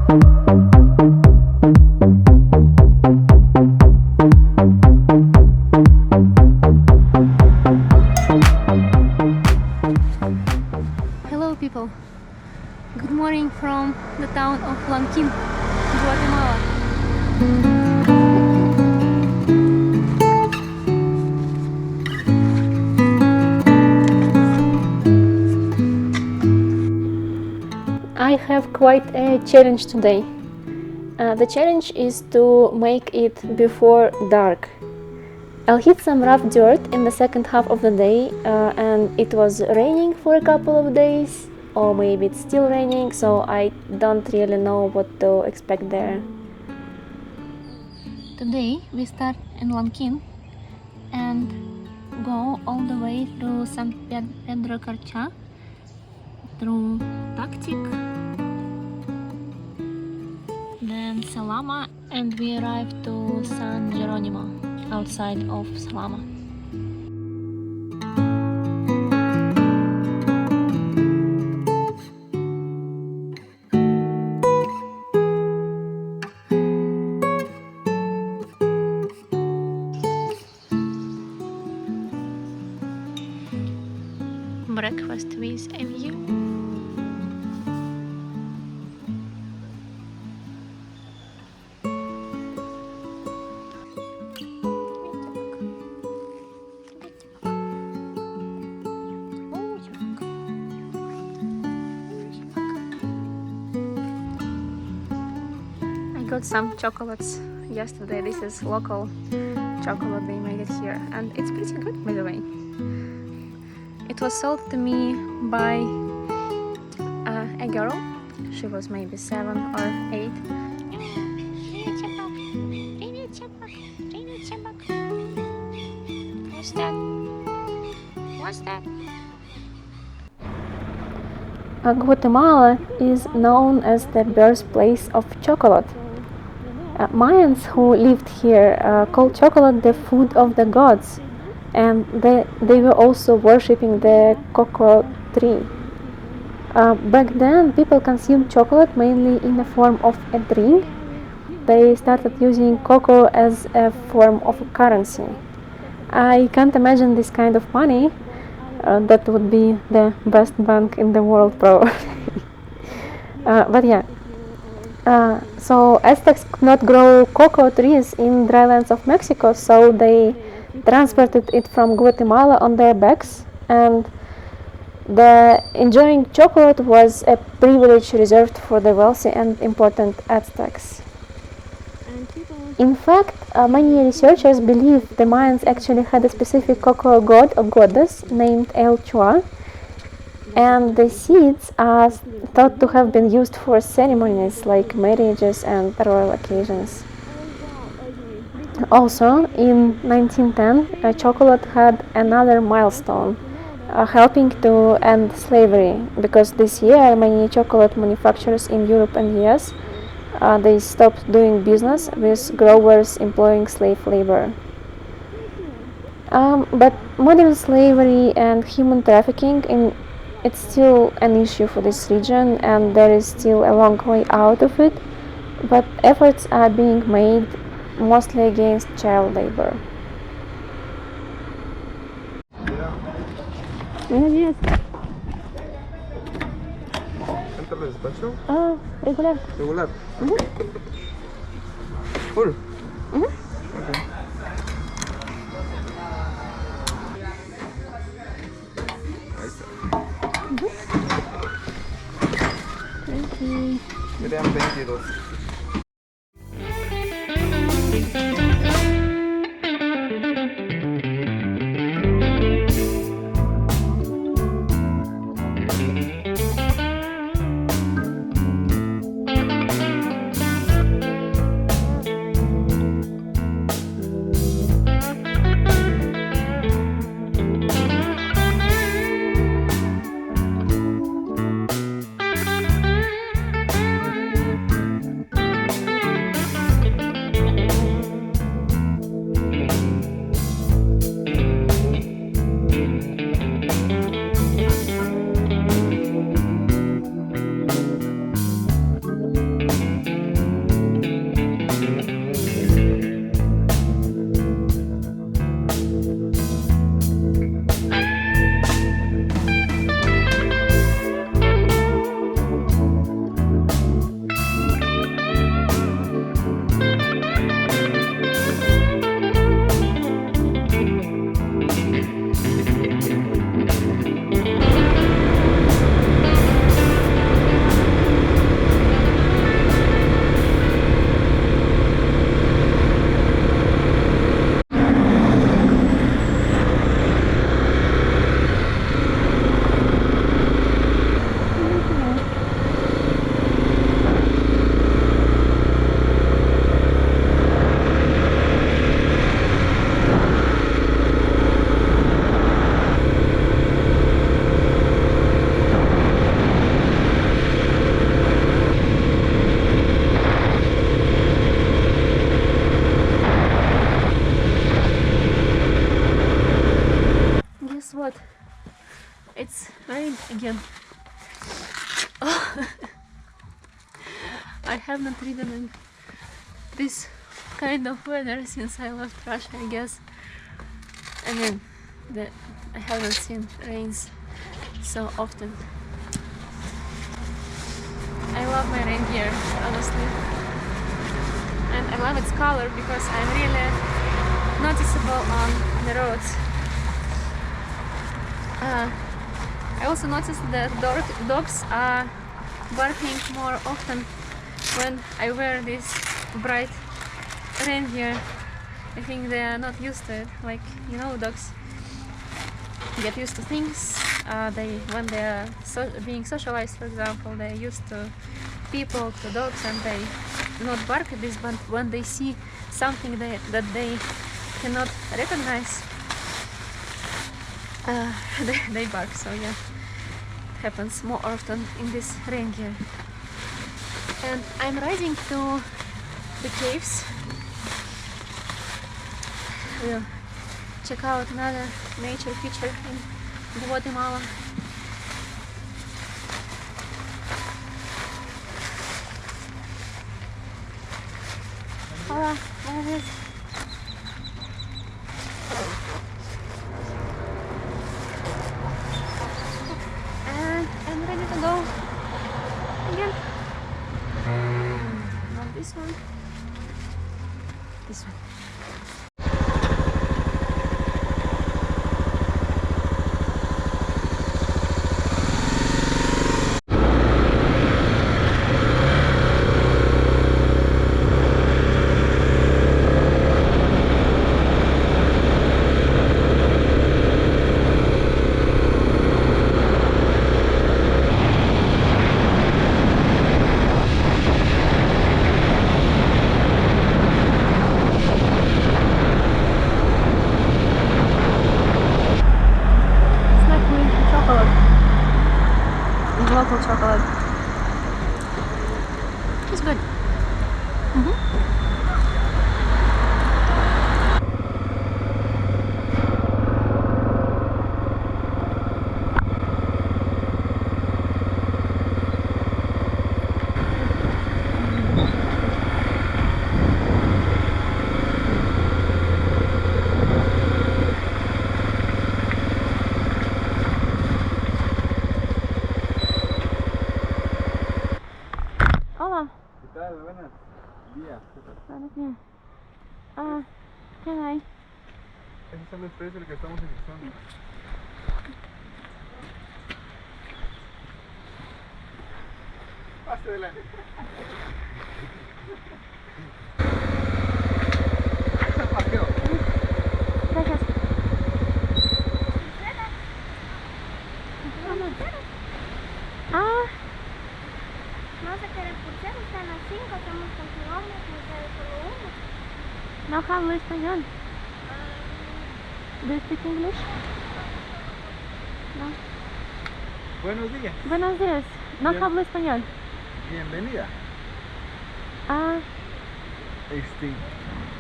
Hello people, good morning from the town of Lanquin, Guatemala. I have quite a challenge today. The challenge is to make it before dark. I'll hit some rough dirt in the second half of the day, and it was raining for a couple of days, or maybe it's still raining, so I don't really know what to expect there. Today we start in Lanquin and go all the way through San Pedro Carcha, through Tactic, then Salama, and we arrive to San Jeronimo outside of Salama. Breakfast with a view. I got some chocolates yesterday. This is local chocolate, they made it here, and it's pretty good, by the way. It was sold to me by a girl. She was maybe 7 or 8. What's that? What's that? Guatemala is known as the birthplace of chocolate. Mayans who lived here called chocolate the food of the gods, and they were also worshipping the cocoa tree. Back then people consumed chocolate mainly in the form of a drink. They started using cocoa as a form of currency. I can't imagine this kind of money. That would be the best bank in the world probably. But yeah. So Aztecs could not grow cocoa trees in dry lands of Mexico, so they transported it from Guatemala on their backs, and the enjoying chocolate was a privilege reserved for the wealthy and important Aztecs. In fact, many researchers believe the Mayans actually had a specific cocoa god or goddess named El Chua, and the seeds are thought to have been used for ceremonies like marriages and royal occasions. Also, in 1910, chocolate had another milestone, helping to end slavery, because this year many chocolate manufacturers in Europe and US they stopped doing business with growers employing slave labor. But modern slavery and human trafficking, it's still an issue for this region, and there is still a long way out of it, but efforts are being made mostly against child labor. Молодец. ¿Cuánto el despacho? Regular. Regular. Full. Okay. Ahí está. Serían 22. again. Oh. I have not ridden in this kind of weather since I left Russia, I guess. I mean, I haven't seen rains so often. I love my reindeer, honestly. And I love its color because I'm really noticeable on the roads. I also noticed that dogs are barking more often when I wear this bright reindeer. I think they are not used to it. Like, you know, dogs get used to things. When they are being socialized, for example, they're used to people, to dogs, and they do not bark at this. But when they see something that they cannot recognize, they bark. So yeah, it happens more often in this reindeer. And I'm riding to the caves. We'll check out another nature feature in Guatemala. Hola, buenos días. And I'm ready to go again. Not this one. This one. Local chocolate. It's good. Hola. ¿Qué tal? Buenos días. Buenos días. ¿Qué hay? Esos son los precios que estamos utilizando. Pase adelante. Gracias. No se quieren pulsar, están las 5, somos 21 hombres, no queda solo uno. No hablo español. Do you speak English? No. Buenos días. Buenos días. No Bien. hablo español. Bienvenida.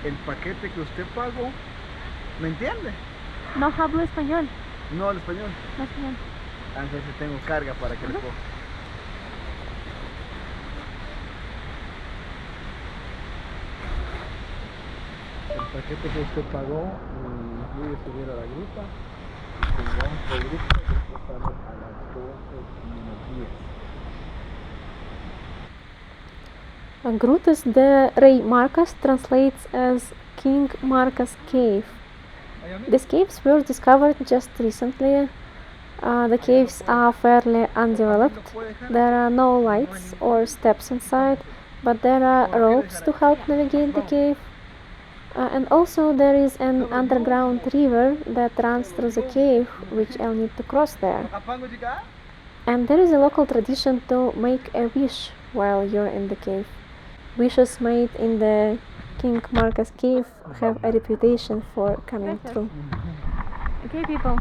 El paquete que usted pagó, ¿me entiende? No hablo español. No hablo español. No español. Entonces tengo carga para que le coja. El paquete que usted pagó incluye subir a la gruta y tengamos por gruta que sale a las 12:10. Grutas del Rey Marcos translates as King Marcos Cave. These caves were discovered just recently. The caves are fairly undeveloped. There are no lights or steps inside, but there are ropes to help navigate the cave. And also there is an underground river that runs through the cave, which I'll need to cross there. And there is a local tradition to make a wish while you're in the cave. Wishes made in the King Marcos cave have a reputation for coming true. Okay, people,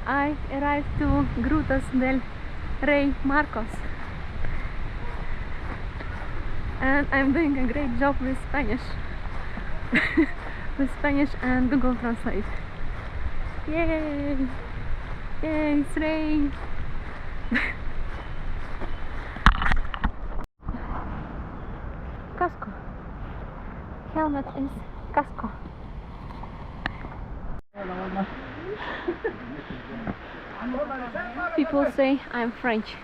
I arrived to Grutas del Rey Marcos, and I'm doing a great job with Spanish. With Spanish and Google Translate. Yay! Yay, it's rain! Casco. Helmet is casco. People say I'm French.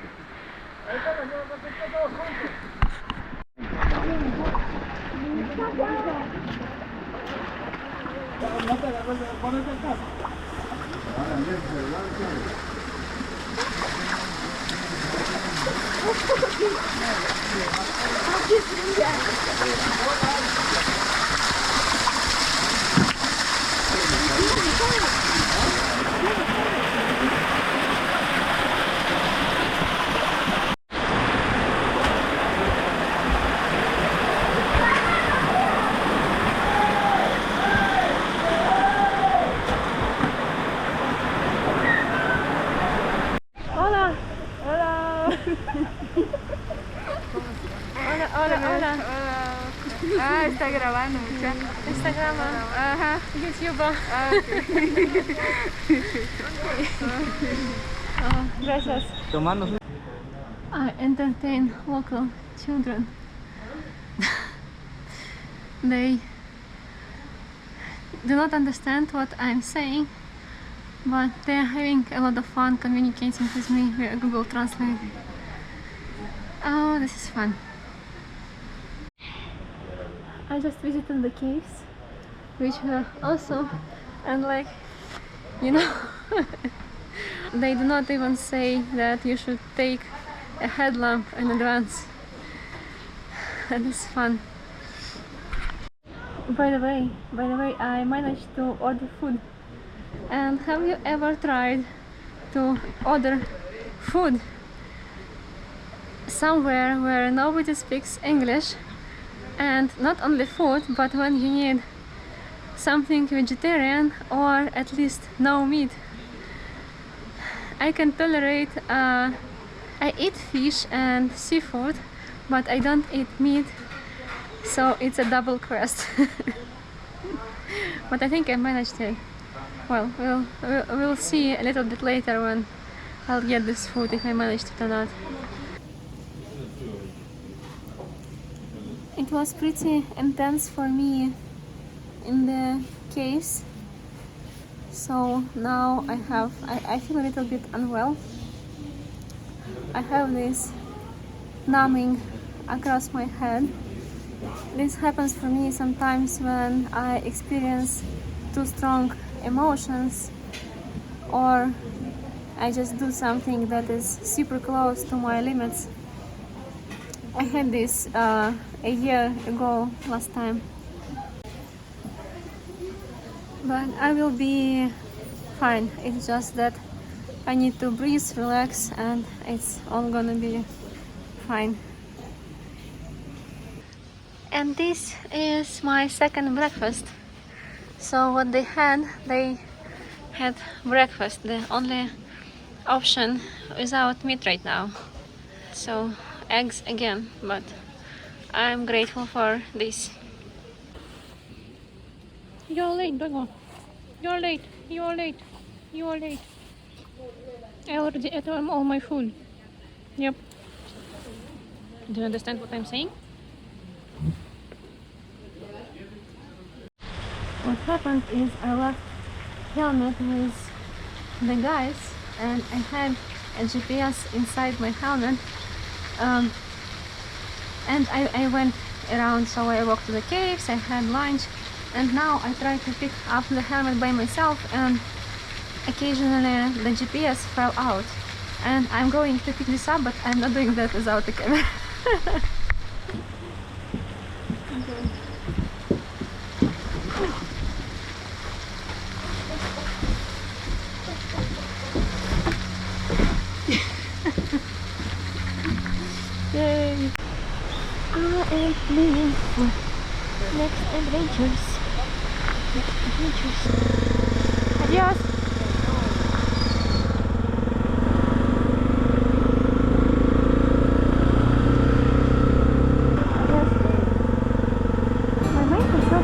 Hola. Hola. Hola, hola, hola. Ah, está grabando, mucha. Instagram. Ajá. YouTube. Ah, ok. Gracias. Tomando. I entertain local children. They do not understand what I'm saying, but they're having a lot of fun communicating with me via Google Translate. Oh, this is fun. I just visited the caves, which were awesome, and like, you know, they do not even say that you should take a headlamp in advance. And it's fun. By the way, I managed to order food. And have you ever tried to order food somewhere where nobody speaks English, and not only food, but when you need something vegetarian or at least no meat? I can tolerate, I eat fish and seafood, but I don't eat meat, so it's a double quest. But I think I managed it. Well, we'll see a little bit later when I'll get this food, if I manage it or not. It was pretty intense for me in the caves, so now I feel a little bit unwell. I have this numbing across my head. This happens for me sometimes when I experience too strong emotions, or I just do something that is super close to my limits. I had this a year ago last time, but I will be fine. It's just that I need to breathe, relax, and it's all gonna be fine. And this is my second breakfast. So what they had breakfast, the only option without meat right now. So eggs again, but I'm grateful for this. You're late, Dogo. You're late. You're late. You're late. I already ate all my food. Yep. Do you understand what I'm saying? What happened is I left helmet with the guys, and I had a GPS inside my helmet, and I went around. So I walked to the caves, I had lunch, and now I try to pick up the helmet by myself, and occasionally the GPS fell out, and I'm going to pick this up, but I'm not doing that without the camera. Yay! I am living for next adventures. Adios! My mind is so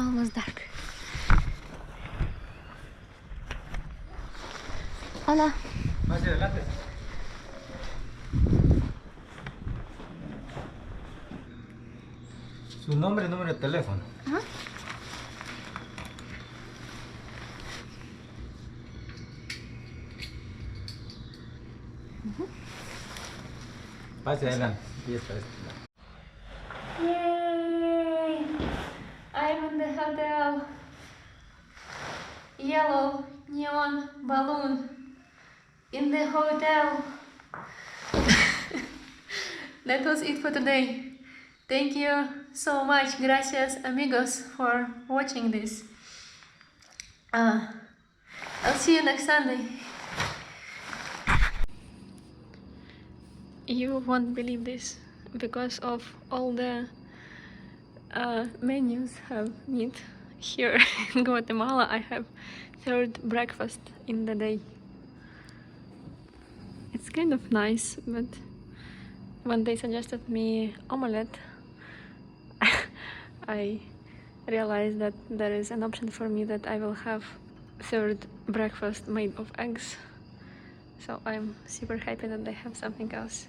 almost dark. Hola. Más adelante. Su nombre y número de teléfono. Pase adelante. Y esta es la. Yay! I'm in the hotel. Yellow neon balloon in the hotel. That was it for today. Thank you so much. Gracias, amigos, for watching this. I'll see you next Sunday. You won't believe this. Because of all the menus have meat here in Guatemala, I have third breakfast in the day. It's kind of nice, but when they suggested me omelette, I realized that there is an option for me that I will have third breakfast made of eggs. So I'm super happy that they have something else.